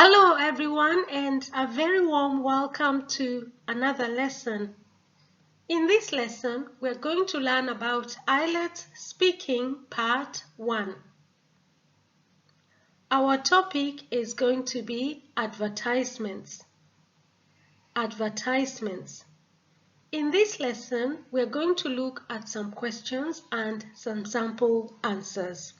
Hello everyone, and a very warm welcome to another lesson. In this lesson, we're going to learn about IELTS Speaking Part 1. Our topic is going to be advertisements. Advertisements. In this lesson, we're going to look at some questions and some sample answers.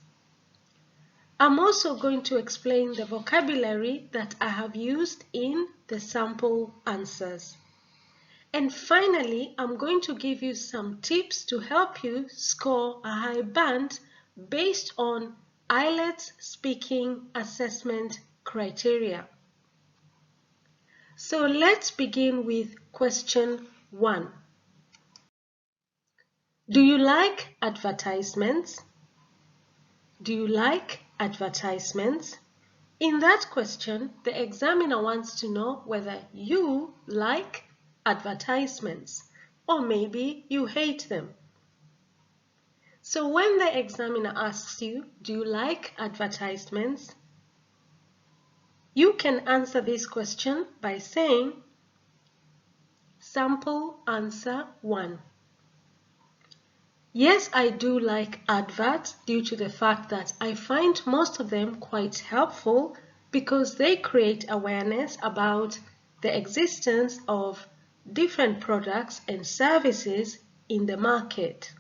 I'm also going to explain the vocabulary that I have used in the sample answers. And finally, I'm going to give you some tips to help you score a high band based on IELTS Speaking Assessment Criteria. So let's begin with question 1. Do you like advertisements? Do you like advertisements? In that question, the examiner wants to know whether you like advertisements or maybe you hate them. So when the examiner asks you, do you like advertisements? You can answer this question by saying, sample answer 1. Yes, I do like adverts due to the fact that I find most of them quite helpful because they create awareness about the existence of different products and services in the market.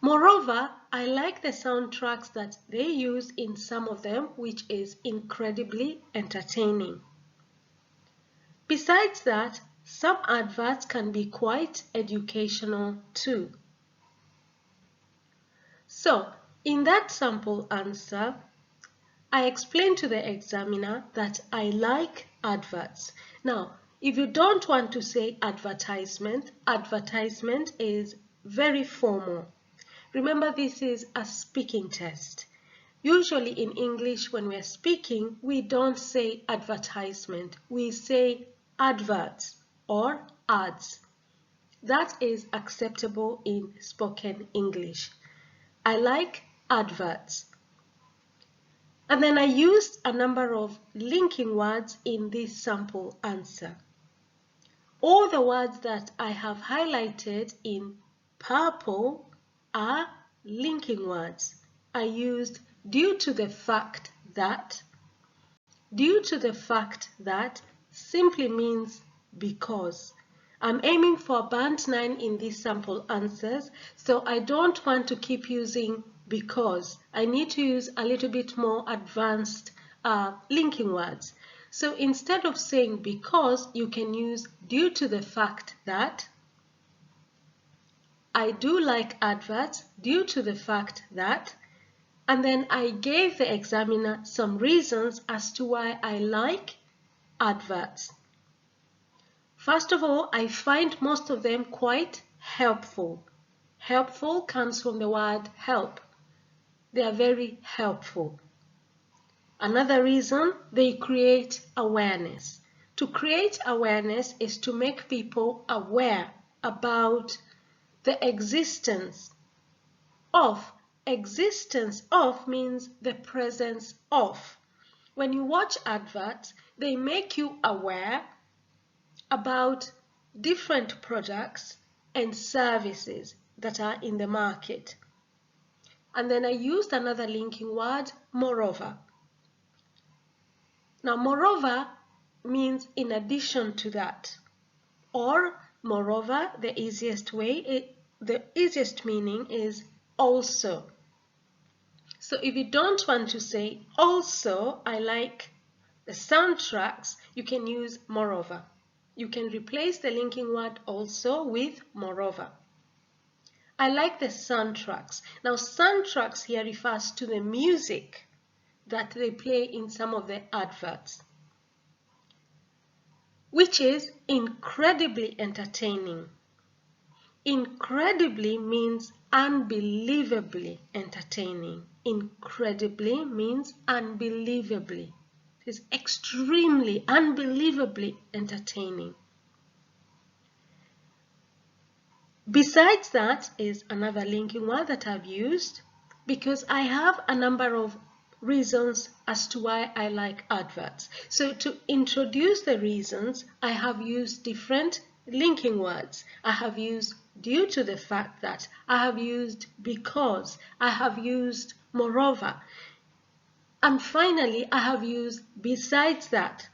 Moreover, I like the soundtracks that they use in some of them, which is incredibly entertaining. Besides that, some adverts can be quite educational too. So, in that sample answer, I explained to the examiner that I like adverts. Now, if you don't want to say advertisement, advertisement is very formal. Remember, this is a speaking test. Usually in English, when we're speaking, we don't say advertisement. We say adverts or ads. That is acceptable in spoken English. I like adverts. And then I used a number of linking words in this sample answer. All the words that I have highlighted in purple are linking words. I used due to the fact that. Due to the fact that simply means because. I'm aiming for band 9 in these sample answers, so I don't want to keep using because. I need to use a little bit more advanced linking words. So instead of saying because, you can use due to the fact that. I do like adverts due to the fact that. And then I gave the examiner some reasons as to why I like adverts. First of all, I find most of them quite helpful. Helpful comes from the word help. They are very helpful. Another reason, they create awareness. To create awareness is to make people aware about the existence of. Existence of means the presence of. When you watch adverts, they make you aware about different products and services that are in the market. And then I used another linking word, moreover. Now, moreover means in addition to that, or moreover, the easiest meaning is also. So if you don't want to say also, I like the soundtracks, you can use moreover. You can replace the linking word also with moreover. I like the soundtracks. Now, soundtracks here refers to the music that they play in some of the adverts, which is incredibly entertaining. Incredibly means unbelievably entertaining. Incredibly means unbelievably. It is extremely, unbelievably entertaining. Besides that is another linking word that I've used because I have a number of reasons as to why I like adverts. So to introduce the reasons, I have used different linking words. I have used due to the fact that, I have used because, I have used moreover, and finally I have used besides that.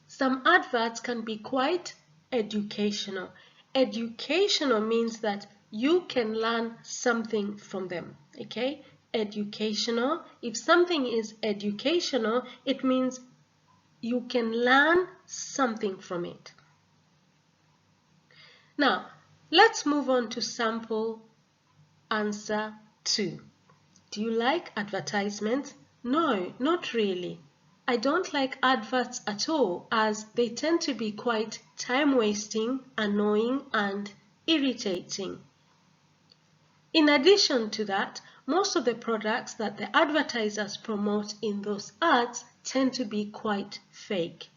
Some adverts can be quite educational. Educational means that you can learn something from them, okay? Educational, if something is educational, it means you can learn something from it. Now, let's move on to sample answer 2. Do you like advertisements? No, not really. I don't like adverts at all, as they tend to be quite time-wasting, annoying, and irritating. In addition to that, most of the products that the advertisers promote in those ads tend to be quite fake.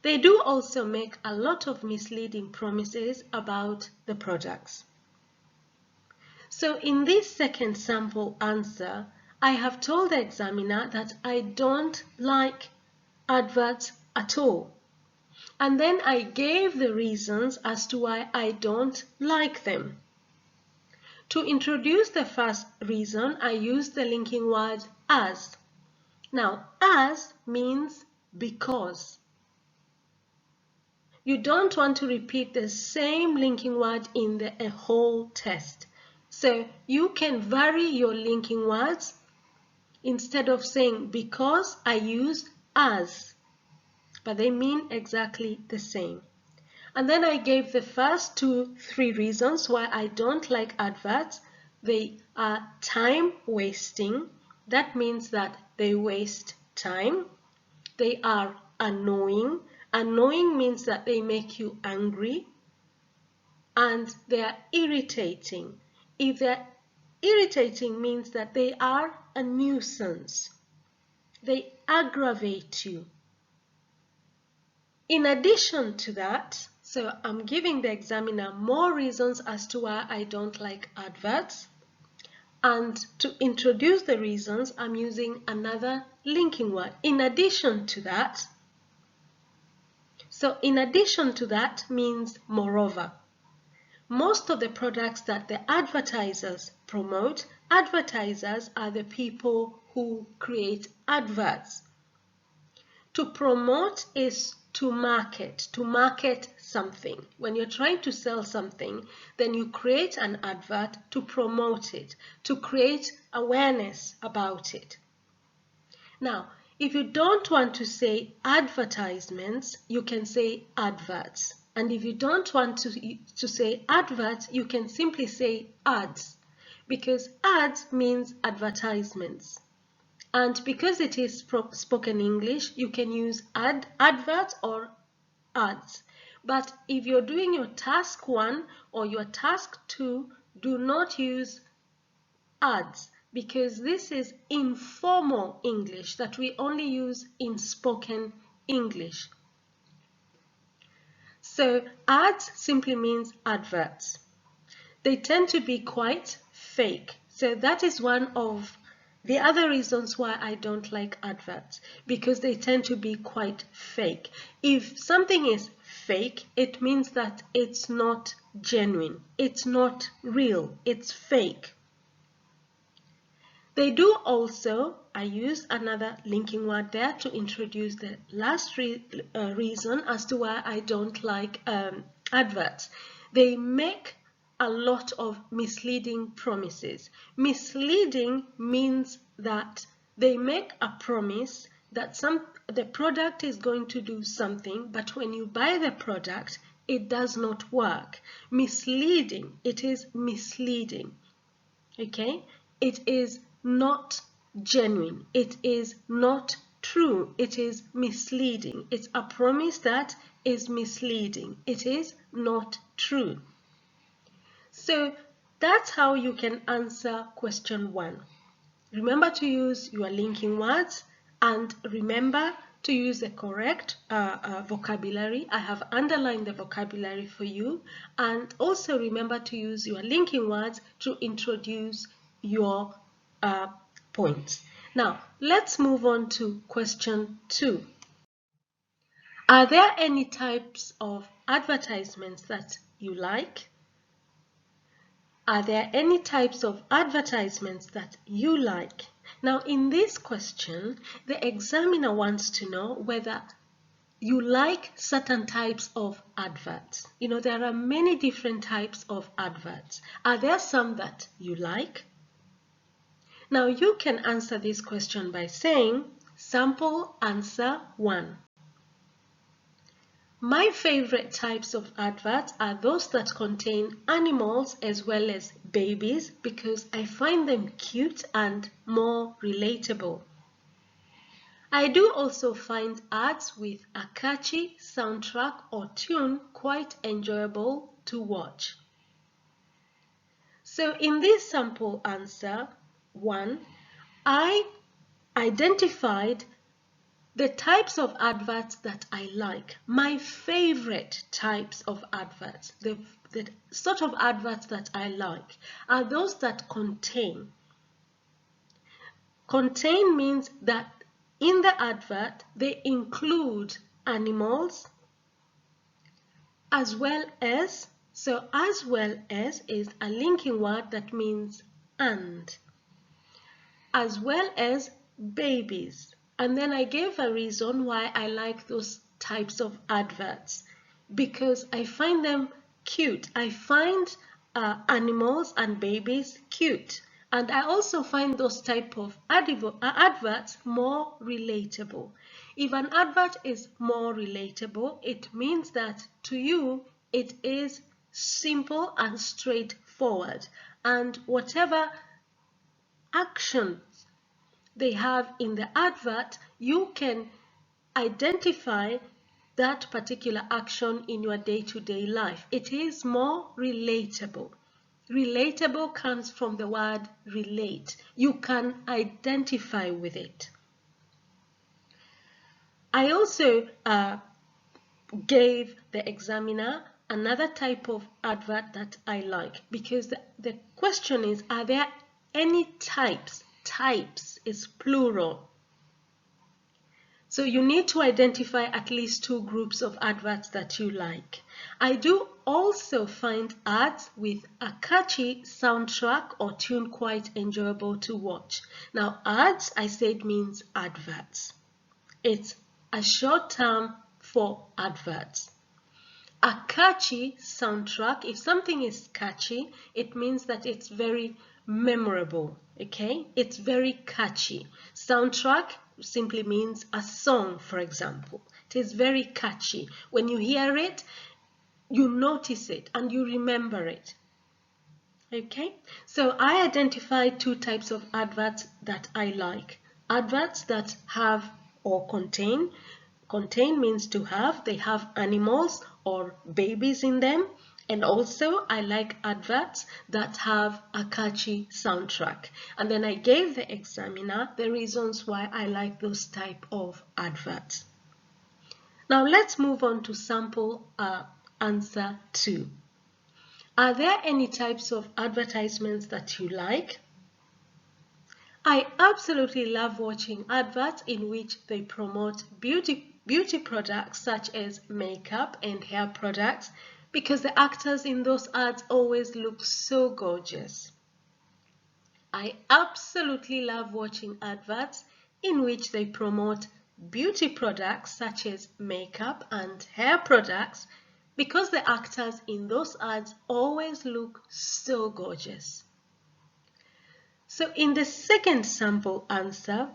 They do also make a lot of misleading promises about the products. So in this second sample answer, I have told the examiner that I don't like adverts at all. And then I gave the reasons as to why I don't like them. To introduce the first reason, I used the linking word as. Now, as means because. You don't want to repeat the same linking word in the whole test. So you can vary your linking words. Instead of saying because, I used as, but they mean exactly the same. And then I gave the first 3 reasons why I don't like adverts. They are time wasting. That means that they waste time. They are annoying. Annoying means that they make you angry. And they are irritating. If they're irritating, means that they are a nuisance. They aggravate you. In addition to that, so I'm giving the examiner more reasons as to why I don't like adverts. And to introduce the reasons, I'm using another linking word. In addition to that, so in addition to that means moreover. Most of the products that the advertisers promote, advertisers are the people who create adverts. To promote is to market something. When you're trying to sell something, then you create an advert to promote it, to create awareness about it. Now, if you don't want to say advertisements, you can say adverts. And if you don't want to say adverts, you can simply say ads, because ads means advertisements. And because it is spoken English, you can use adverts or ads. But if you're doing your task 1 or your task 2, do not use ads, because this is informal English that we only use in spoken English. So ads simply means adverts. They tend to be quite fake. So that is one of the other reasons why I don't like adverts, because they tend to be quite fake. If something is fake, it means that it's not genuine, it's not real, it's fake. They do also, I use another linking word there to introduce the last reason as to why I don't like adverts. They make a lot of misleading promises. Misleading means that they make a promise that the product is going to do something, but when you buy the product, it does not work. Misleading, it is misleading. Okay? It is not genuine. It is not true. It is misleading. It's a promise that is misleading. It is not true. So that's how you can answer question 1. Remember to use your linking words and remember to use the correct vocabulary. I have underlined the vocabulary for you, and also remember to use your linking words to introduce your points. Now, let's move on to question 2. Are there any types of advertisements that you like? Are there any types of advertisements that you like? Now, in this question, the examiner wants to know whether you like certain types of adverts. You know, there are many different types of adverts. Are there some that you like? Now, you can answer this question by saying, sample answer 1. My favorite types of adverts are those that contain animals as well as babies because I find them cute and more relatable. I do also find ads with a catchy soundtrack or tune quite enjoyable to watch. So in this sample answer 1, I identified the types of adverts that I like, my favorite types of adverts, the sort of adverts that I like are those that contain. Contain means that in the advert they include animals as well as, so as well as is a linking word that means and, as well as babies. And then I gave a reason why I like those types of adverts, because I find them cute. I find animals and babies cute. And I also find those type of adverts more relatable. If an advert is more relatable, it means that to you it is simple and straightforward. And whatever action they have in the advert, you can identify that particular action in your day-to-day life. It is more relatable. Relatable comes from the word relate. You can identify with it. I also gave the examiner another type of advert that I like, because the question is, are there any types? Types is plural. So you need to identify at least 2 groups of adverts that you like. I do also find ads with a catchy soundtrack or tune quite enjoyable to watch. Now, ads, I said, means adverts. It's a short term for adverts. A catchy soundtrack, if something is catchy, it means that it's very memorable, okay? It's very catchy. Soundtrack simply means a song, for example. It is very catchy. When you hear it, you notice it and you remember it. Okay, so I identified 2 types of adverts that I like. Adverts that have or contain. Contain means to have. They have animals or babies in them. And also I like adverts that have a catchy soundtrack. And then I gave the examiner the reasons why I like those type of adverts. Now let's move on to sample answer 2. Are there any types of advertisements that you like? I absolutely love watching adverts in which they promote beauty products such as makeup and hair products, because the actors in those ads always look so gorgeous. I absolutely love watching adverts in which they promote beauty products such as makeup and hair products, because the actors in those ads always look so gorgeous. So in the second sample answer,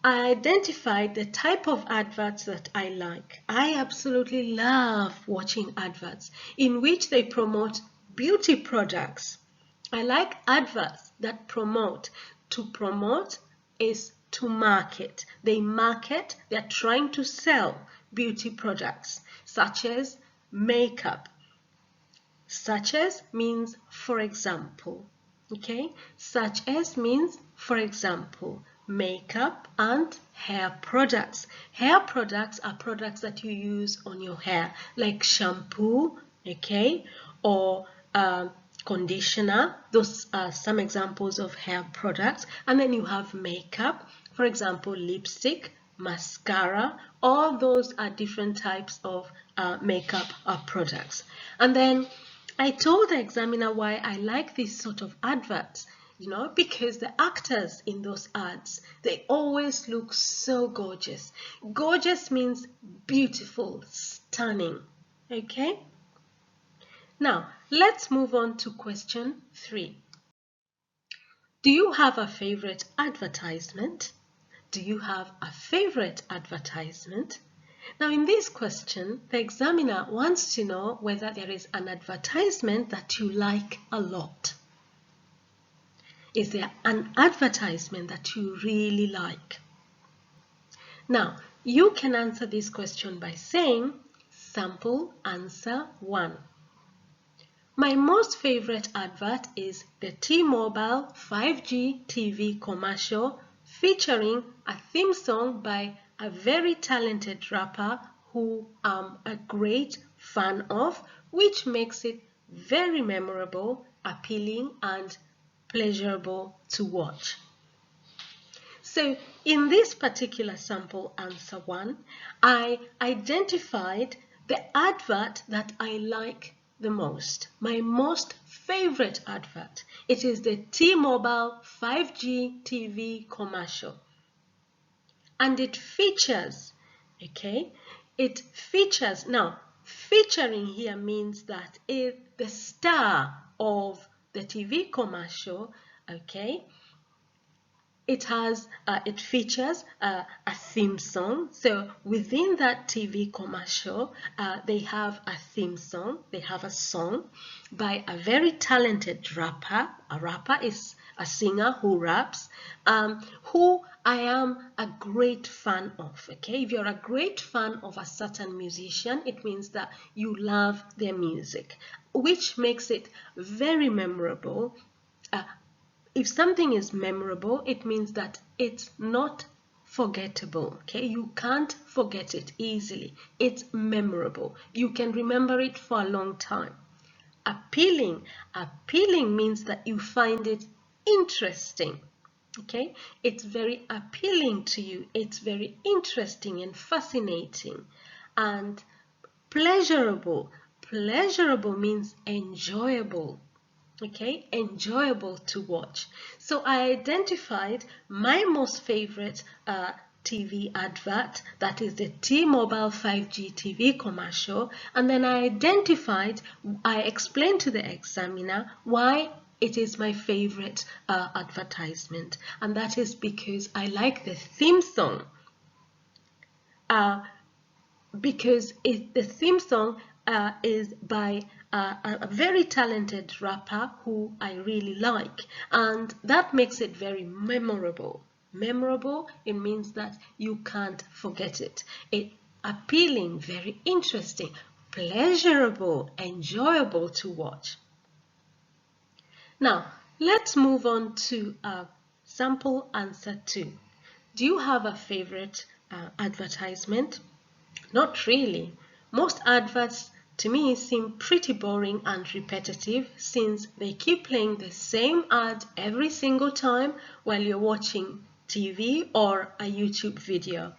I identified the type of adverts that I like. I absolutely love watching adverts in which they promote beauty products. I like adverts that promote. To promote is to market. They market, they're trying to sell beauty products such as makeup. Such as means for example. Okay, such as means for example. Makeup and hair products. Hair products are products that you use on your hair, like shampoo, okay, or conditioner. Those are some examples of hair products. And then you have makeup, for example, lipstick, mascara. All those are different types of makeup products. And then I told the examiner why I like these sort of adverts, because the actors in those ads, they always look so gorgeous. Gorgeous means beautiful, stunning. Okay? Now, let's move on to question 3. Do you have a favorite advertisement? Do you have a favorite advertisement? Now, in this question, the examiner wants to know whether there is an advertisement that you like a lot. Is there an advertisement that you really like? Now, you can answer this question by saying, sample answer 1. My most favorite advert is the T-Mobile 5G TV commercial featuring a theme song by a very talented rapper who I'm a great fan of, which makes it very memorable, appealing, and pleasurable to watch. So in this particular sample answer 1, I identified the advert that I like the most, my most favorite advert. It is the T-Mobile 5G TV commercial. And it features, now featuring here means that if the star of the TV commercial, it features a theme song. So within that TV commercial, they have a theme song. They have a song by a very talented rapper. A rapper is a singer who raps, who I am a great fan of. Okay, if you're a great fan of a certain musician, it means that you love their music, which makes it very memorable. If something is memorable, it means that it's not forgettable. Okay, you can't forget it easily. It's memorable. You can remember it for a long time. Appealing means that you find it interesting. Okay, it's very appealing to you. It's very interesting and fascinating. And pleasurable means enjoyable. Okay, enjoyable to watch. So I identified my most favorite TV advert, that is the T-Mobile 5G TV commercial, and then I explained to the examiner why it is my favorite advertisement, and that is because I like the theme song. Because the theme song is by a very talented rapper who I really like, and that makes it very memorable. Memorable, it means that you can't forget it. It appealing, very interesting, pleasurable, enjoyable to watch. Now, let's move on to sample answer 2. Do you have a favorite advertisement? Not really. Most adverts to me seem pretty boring and repetitive since they keep playing the same ad every single time while you're watching TV or a YouTube video.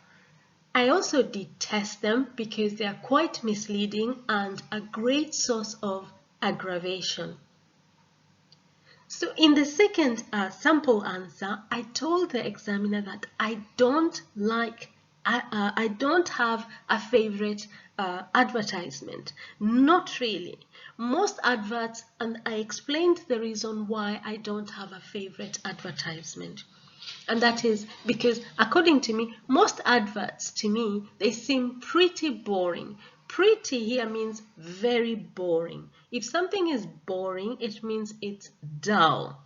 I also detest them because they are quite misleading and a great source of aggravation. So in the second sample answer, I told the examiner that I don't have a favorite advertisement. Not really. Most adverts, and I explained the reason why I don't have a favorite advertisement. And that is because, according to me, most adverts to me, they seem pretty boring. Pretty here means very boring. If something is boring, it means it's dull.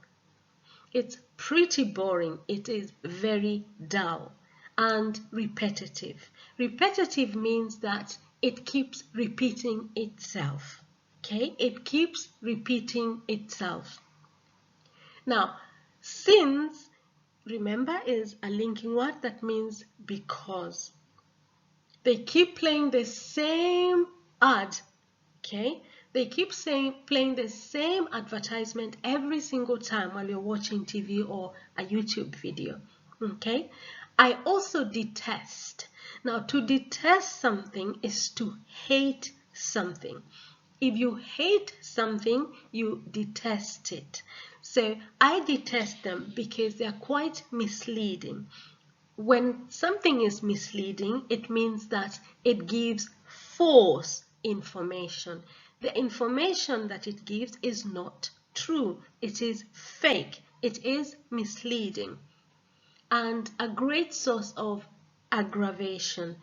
It's pretty boring. It is very dull. And repetitive. Repetitive means that it keeps repeating itself. Okay? It keeps repeating itself. Now, since, remember, is a linking word that means because. They keep playing the same ad, okay? They keep playing the same advertisement every single time while you're watching TV or a YouTube video. Okay? I also detest. Now, to detest something is to hate something. If you hate something, you detest it. So I detest them because they are quite misleading. When something is misleading, it means that it gives false information. The information that it gives is not true. It is fake. It is misleading. And a great source of aggravation.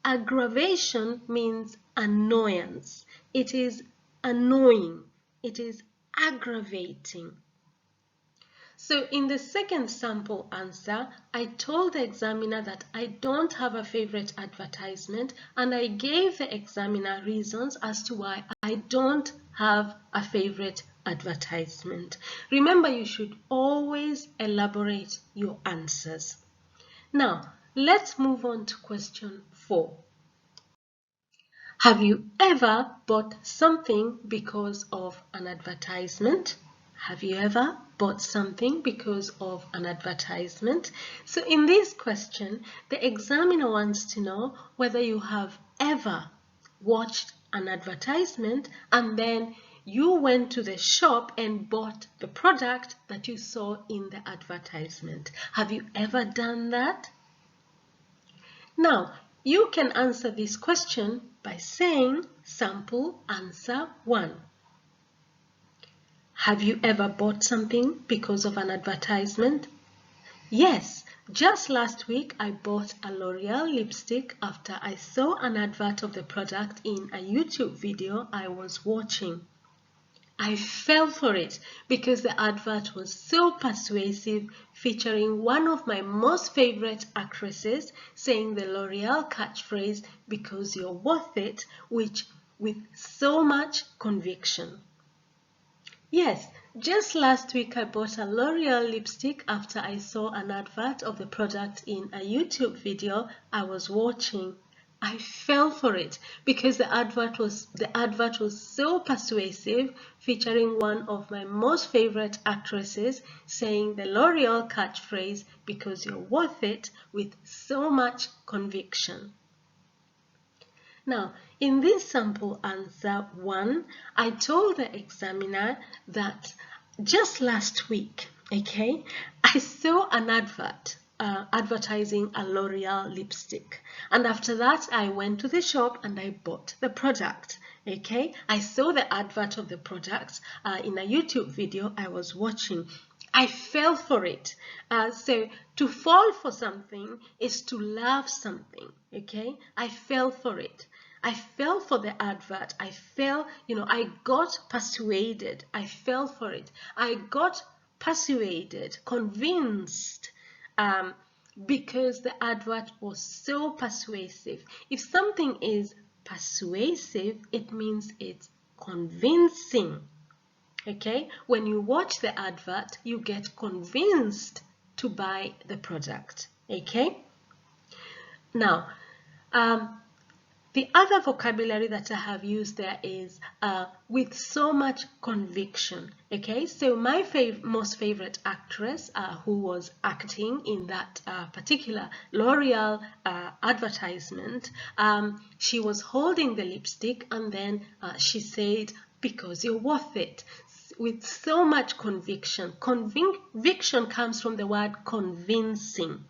Aggravation means annoyance. It is annoying. It is aggravating. So in the second sample answer, I told the examiner that I don't have a favorite advertisement, and I gave the examiner reasons as to why I don't have a favorite advertisement. Remember, you should always elaborate your answers. Now, let's move on to question 4. Have you ever bought something because of an advertisement? Have you ever bought something because of an advertisement? So in this question, the examiner wants to know whether you have ever watched an advertisement and then you went to the shop and bought the product that you saw in the advertisement. Have you ever done that? Now, you can answer this question by saying sample answer 1. Have you ever bought something because of an advertisement? Yes, just last week I bought a L'Oreal lipstick after I saw an advert of the product in a YouTube video I was watching. I fell for it because the advert was so persuasive, featuring one of my most favorite actresses saying the L'Oreal catchphrase, "because you're worth it," which with so much conviction. Yes, just last week I bought a L'Oreal lipstick after I saw an advert of the product in a YouTube video I was watching. I fell for it because the advert was so persuasive, featuring one of my most favorite actresses saying the L'Oreal catchphrase, "because you're worth it," with so much conviction. Now, in this sample answer 1, I told the examiner that just last week, okay, I saw an advert advertising a L'Oreal lipstick. And after that, I went to the shop and I bought the product. Okay, I saw the advert of the product in a YouTube video I was watching. I fell for it. So to fall for something is to love something. Okay, I fell for it. I fell for the advert. I got persuaded. I fell for it. I got persuaded, convinced, because the advert was so persuasive. If something is persuasive, it means it's convincing. Okay, when you watch the advert, you get convinced to buy the product. Okay, now the other vocabulary that I have used there is with so much conviction. Okay, so my most favorite actress who was acting in that particular L'Oreal advertisement, she was holding the lipstick and then she said, "because you're worth it," with so much conviction. Conviction comes from the word convincing.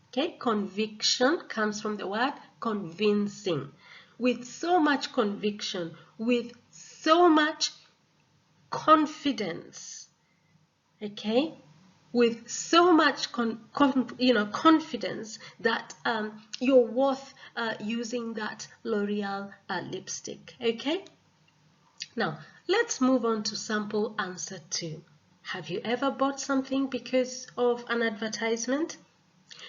Okay, conviction comes from the word convincing. With so much conviction, with so much confidence. Okay, with so much confidence that you're worth using that L'Oreal lipstick. Okay, now let's move on to sample answer 2. Have you ever bought something because of an advertisement?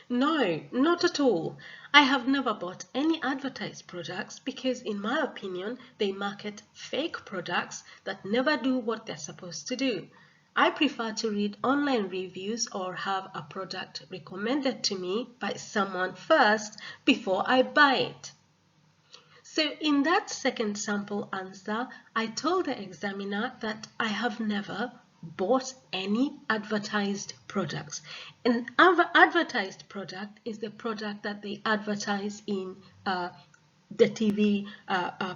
No, not at all. I have never bought any advertised products because, in my opinion, they market fake products that never do what they're supposed to do. I prefer to read online reviews or have a product recommended to me by someone first before I buy it. So in that second sample answer, I told the examiner that I have never bought any advertised products. An advertised product is the product that they advertise in the TV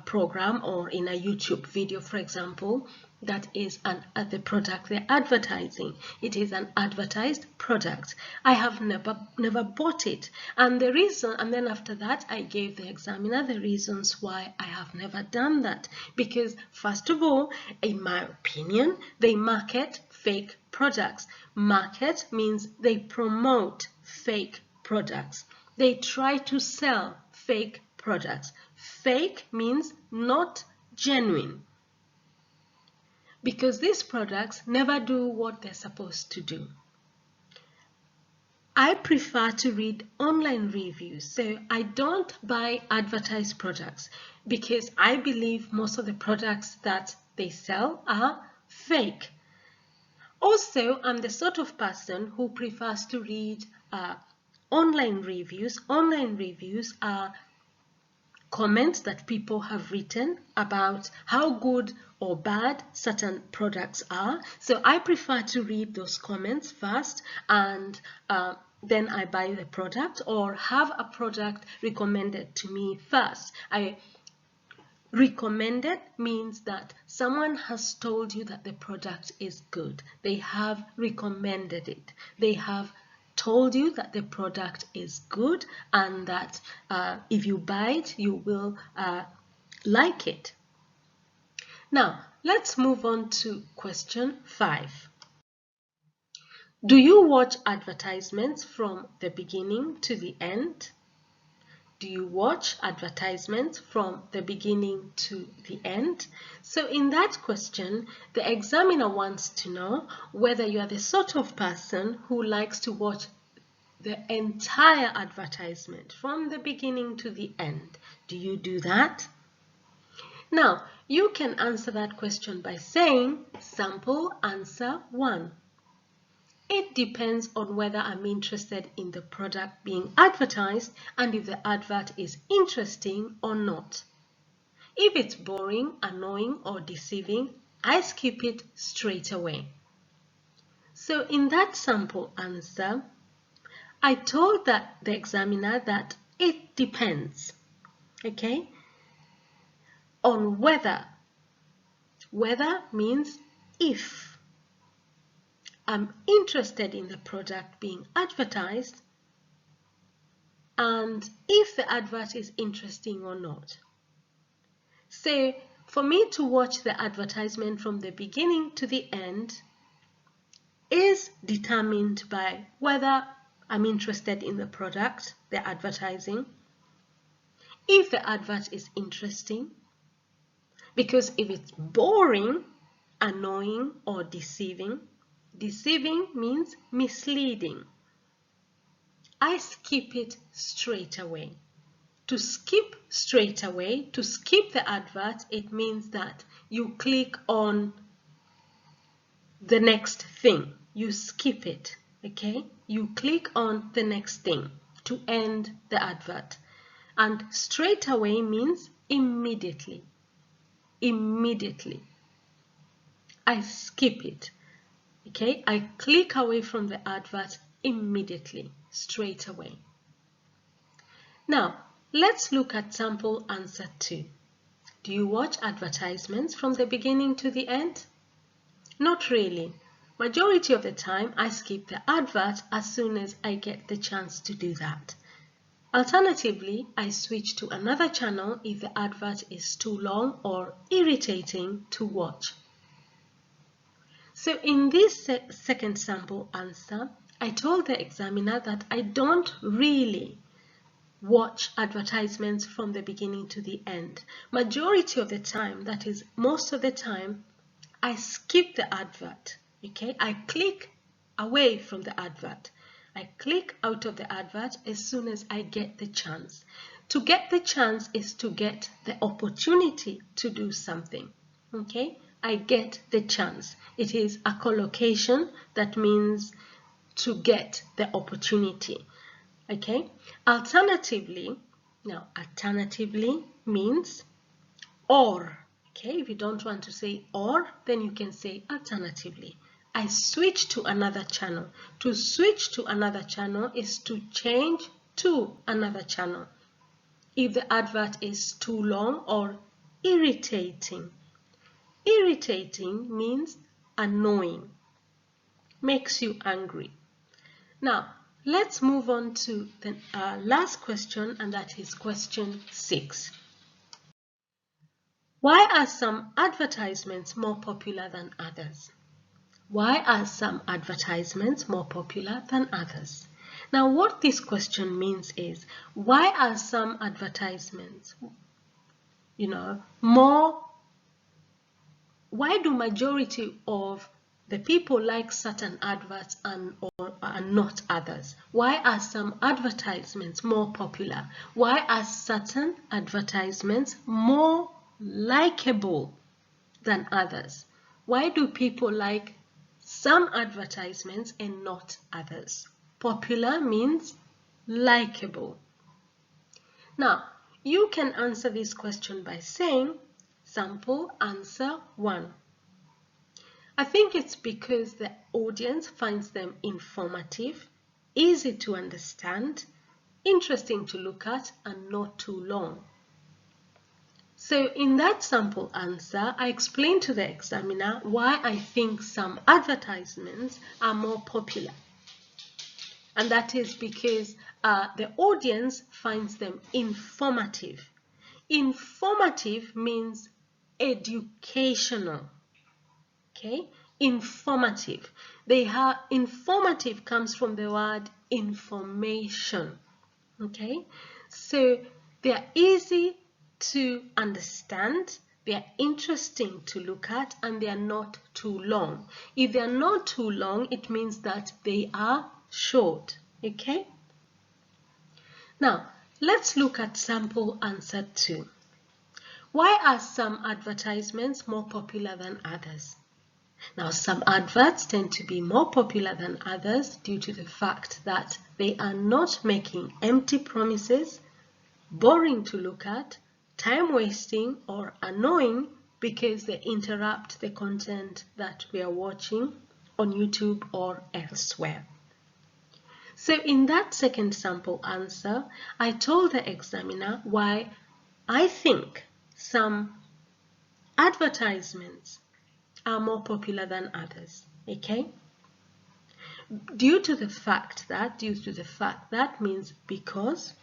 program or in a YouTube video, for example. That is the product they're advertising. It is an advertised product. I have never bought it. And the reason, and then after that, I gave the examiner the reasons why I have never done that. Because first of all, in my opinion, they market fake products. Market means they promote fake products. They try to sell fake products. Fake means not genuine, because these products never do what they're supposed to do. I prefer to read online reviews, so I don't buy advertised products because I believe most of the products that they sell are fake. Also, I'm the sort of person who prefers to read online reviews. Online reviews are comments that people have written about how good or bad certain products are. So I prefer to read those comments first, and then I buy the product or have a product recommended to me first. Recommended means that someone has told you that the product is good. They have recommended it. They have told you that the product is good and that if you buy it, you will like it. Now, let's move on to question 5. Do you watch advertisements from the beginning to the end? Do you watch advertisements from the beginning to the end? So in that question, the examiner wants to know whether you are the sort of person who likes to watch the entire advertisement from the beginning to the end. Do you do that? Now, you can answer that question by saying sample answer 1. It depends on whether I'm interested in the product being advertised and if the advert is interesting or not. If it's boring, annoying, or deceiving, I skip it straight away. So in that sample answer, I told the examiner that it depends, okay, on whether. Whether means if I'm interested in the product being advertised and if the advert is interesting or not. So for me to watch the advertisement from the beginning to the end is determined by whether I'm interested in the product they're advertising, if the advert is interesting, because if it's boring, annoying, or deceiving, deceiving means misleading, I skip it straight away. To skip straight away, to skip the advert, it means that you click on the next thing. You skip it, okay? You click on the next thing to end the advert. And straight away means immediately. Immediately. I skip it, okay? I click away from the advert immediately, straight away. Now, let's look at sample answer 2. Do you watch advertisements from the beginning to the end? Not really. Majority of the time, I skip the advert as soon as I get the chance to do that. Alternatively, I switch to another channel if the advert is too long or irritating to watch. So in this second sample answer, I told the examiner that I don't really watch advertisements from the beginning to the end. Majority of the time, that is most of the time, I skip the advert, okay? I click away from the advert. I click out of the advert as soon as I get the chance. To get the chance is to get the opportunity to do something, okay? I get the chance. It is a collocation that means to get the opportunity, okay? Alternatively, Now, alternatively means or. Okay, if you don't want to say or, then you can say alternatively. I switch to another channel. To switch to another channel is to change to another channel. If the advert is too long or irritating. Irritating means annoying, makes you angry. Now, let's move on to the last question, and that is question 6. Why are some advertisements more popular than others? Why are some advertisements more popular than others? Now, what this question means is, why are some advertisements, why do majority of the people like certain adverts and not others? Why are some advertisements more popular? Why are certain advertisements more likable than others? Why do people like some advertisements and not others? Popular means likable. Now, you can answer this question by saying, sample answer 1. I think it's because the audience finds them informative, easy to understand, interesting to look at, and not too long. So in that sample answer, I explained to the examiner why I think some advertisements are more popular. And that is because the audience finds them informative. Informative means educational. Okay, informative. Informative comes from the word information. Okay, so they are easy to understand, they are interesting to look at, and they are not too long. If they are not too long, it means that they are short. Okay, now let's look at sample answer 2. Why are some advertisements more popular than others? Now, some adverts tend to be more popular than others due to the fact that they are not making empty promises, boring to look at, time-wasting, or annoying because they interrupt the content that we are watching on YouTube or elsewhere. So in that second sample answer, I told the examiner why I think some advertisements are more popular than others. Okay? Due to the fact that means because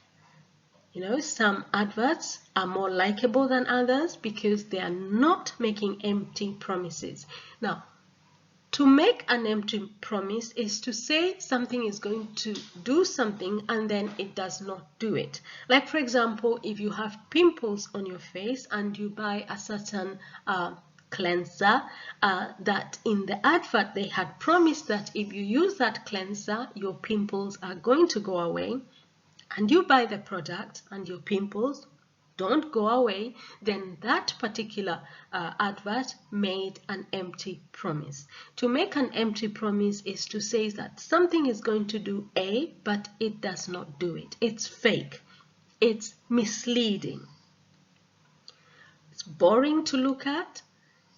some adverts are more likable than others because they are not making empty promises. Now, to make an empty promise is to say something is going to do something and then it does not do it. Like, for example, if you have pimples on your face and you buy a certain cleanser that in the advert they had promised that if you use that cleanser, your pimples are going to go away, and you buy the product and your pimples don't go away, then that particular advert made an empty promise. To make an empty promise is to say that something is going to do A, but it does not do it. It's fake. It's misleading. It's boring to look at.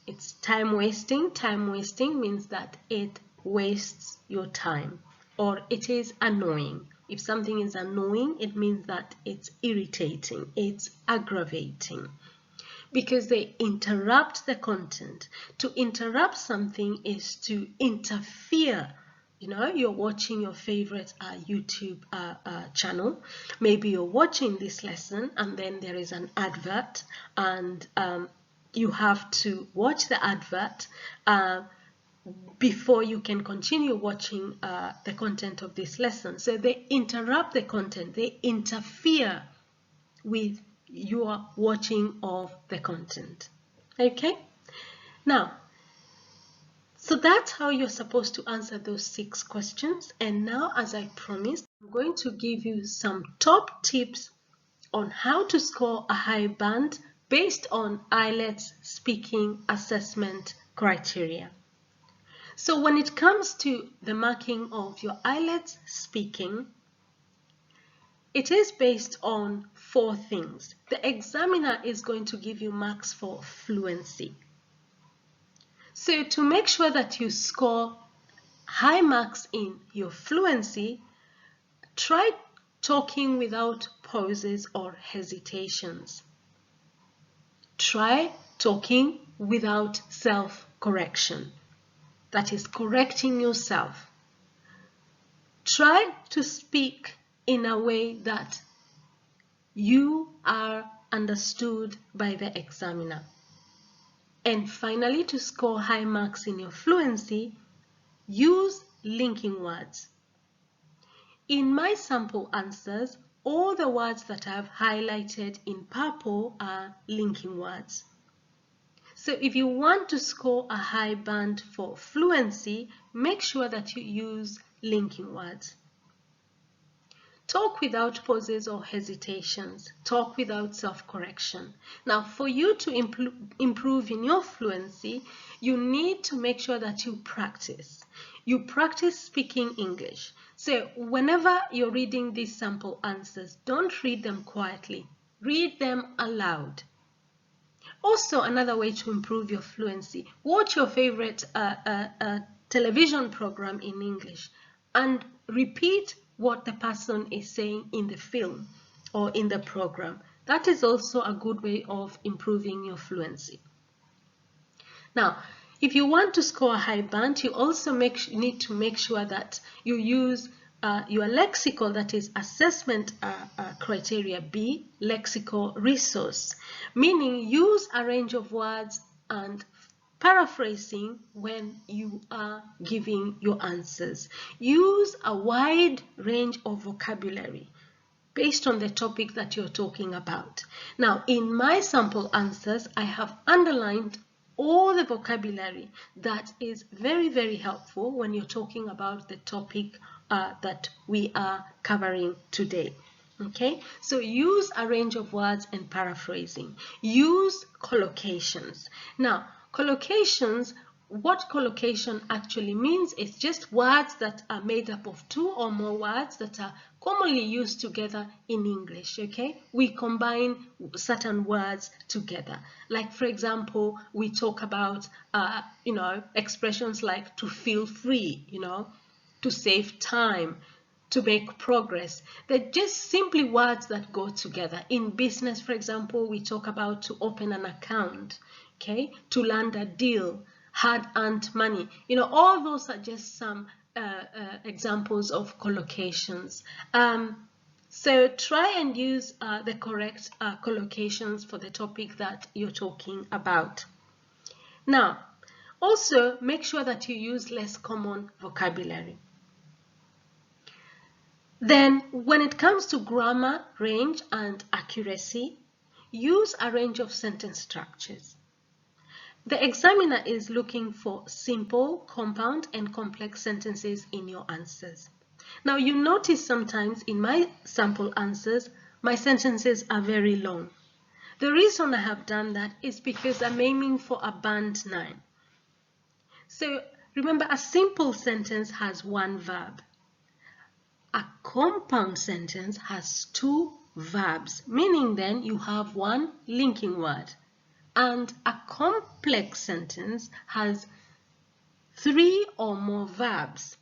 It's time wasting. Time wasting means that it wastes your time, or it is annoying. If something is annoying, it means that it's irritating, it's aggravating, because they interrupt the content. To interrupt something is to interfere. You're watching your favorite YouTube channel. Maybe you're watching this lesson and then there is an advert, and you have to watch the advert before you can continue watching the content of this lesson. So they interrupt the content, they interfere with your watching of the content. Okay? Now, so that's how you're supposed to answer those 6 questions. And now, as I promised, I'm going to give you some top tips on how to score a high band based on IELTS Speaking Assessment Criteria. So when it comes to the marking of your IELTS speaking, it is based on 4 things. The examiner is going to give you marks for fluency. So to make sure that you score high marks in your fluency, try talking without pauses or hesitations. Try talking without self-correction. That is, correcting yourself. Try to speak in a way that you are understood by the examiner. And finally, to score high marks in your fluency, use linking words. In my sample answers, all the words that I've highlighted in purple are linking words. So if you want to score a high band for fluency, make sure that you use linking words. Talk without pauses or hesitations. Talk without self-correction. Now, for you to improve in your fluency, you need to make sure that you practice. You practice speaking English. So whenever you're reading these sample answers, don't read them quietly. Read them aloud. Also, another way to improve your fluency, watch your favorite television program in English and repeat what the person is saying in the film or in the program. That is also a good way of improving your fluency. Now, if you want to score a high band, you also need to make sure that you use your lexical, that is assessment criteria B, lexical resource, meaning use a range of words and paraphrasing when you are giving your answers. Use a wide range of vocabulary based on the topic that you're talking about. Now, in my sample answers, I have underlined all the vocabulary that is very, very helpful when you're talking about the topic that we are covering today. Okay, so use a range of words and paraphrasing. Use collocations. Now, collocations, what collocation actually means is just words that are made up of 2 or more words that are commonly used together in English. Okay, we combine certain words together. Like, for example, we talk about expressions like to feel free, to save time, to make progress. They're just simply words that go together. In business, for example, we talk about to open an account, okay, to land a deal, hard-earned money. All those are just some examples of collocations. So try and use the correct collocations for the topic that you're talking about. Now, also make sure that you use less common vocabulary. Then, when it comes to grammar, range, and accuracy, use a range of sentence structures. The examiner is looking for simple, compound, and complex sentences in your answers. Now, you notice sometimes in my sample answers, my sentences are very long. The reason I have done that is because I'm aiming for a band 9. So, remember, a simple sentence has 1 verb. A compound sentence has 2 verbs, meaning then you have 1 linking word. And a complex sentence has 3 or more verbs,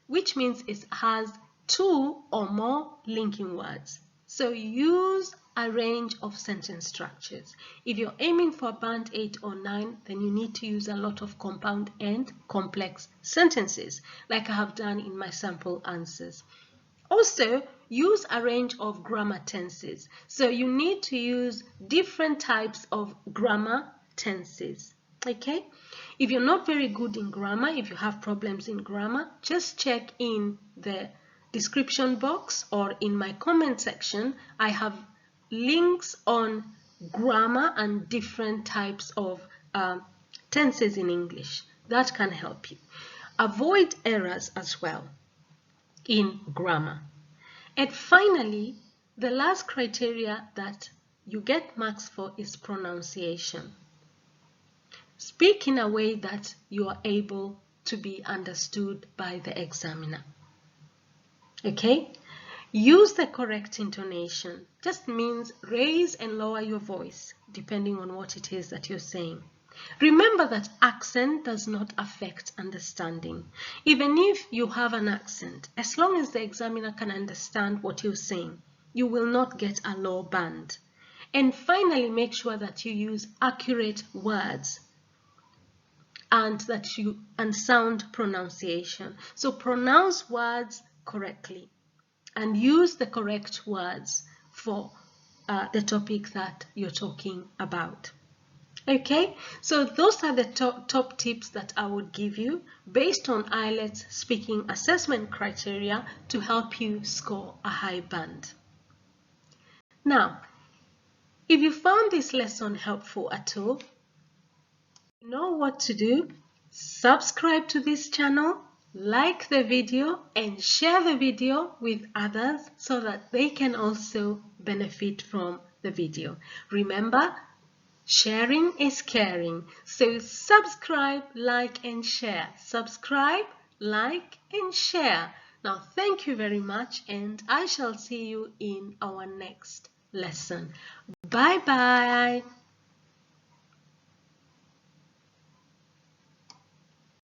which means it has 2 or more linking words. So use a range of sentence structures. If you're aiming for band 8 or 9, then you need to use a lot of compound and complex sentences, like I have done in my sample answers. Also, use a range of grammar tenses. So you need to use different types of grammar tenses. Okay? If you're not very good in grammar, if you have problems in grammar, just check in the description box or in my comment section. I have links on grammar and different types of tenses in English. That can help you. Avoid errors as well in grammar. And finally, the last criteria that you get marks for is pronunciation. Speak in a way that you are able to be understood by the examiner. Okay? Use the correct intonation. Just means raise and lower your voice depending on what it is that you're saying. Remember that accent does not affect understanding. Even if you have an accent, as long as the examiner can understand what you're saying, you will not get a low band. And finally, make sure that you use accurate words and sound pronunciation. So pronounce words correctly and use the correct words for the topic that you're talking about. Okay, so those are the top tips that I would give you based on IELTS Speaking Assessment Criteria to help you score a high band. Now, if you found this lesson helpful at all, you know what to do. Subscribe to this channel, like the video, and share the video with others so that they can also benefit from the video. Remember, sharing is caring. So subscribe, like, and share. Subscribe, like, and share. Now, thank you very much, and I shall see you in our next lesson. Bye-bye.